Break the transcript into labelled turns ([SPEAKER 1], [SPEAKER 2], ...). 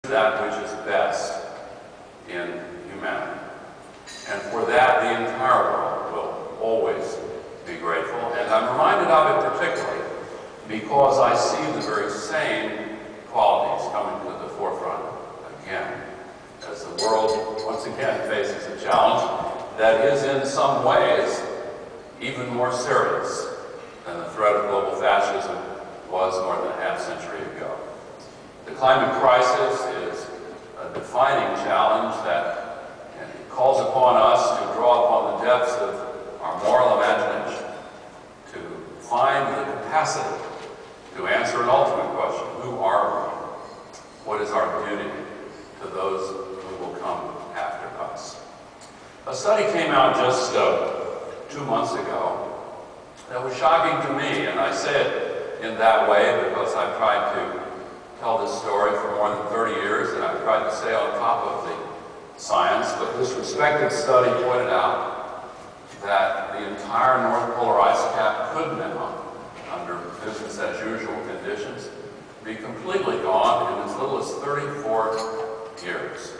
[SPEAKER 1] that which is best in humanity. And for that, the entire world will always be grateful. And I'm reminded of it particularly because I see the very same qualities coming to the forefront again, as the world once again faces a challenge that is in some ways even more serious than the threat of global fascism was more than a half-century ago. The climate crisis is a defining challenge that calls upon us to draw upon the depths of our moral imagination to find the capacity to answer an ultimate question: who are we? What is our duty to those who will come after us? A study came out just 2 months ago that was shocking to me, and I say it in that way because I've tried to tell this story for more than 30 years, and I've tried to stay on top of the science, but this respected study pointed out that the entire North Polar ice cap could now, under business as usual conditions, be completely gone in as little as 34 years.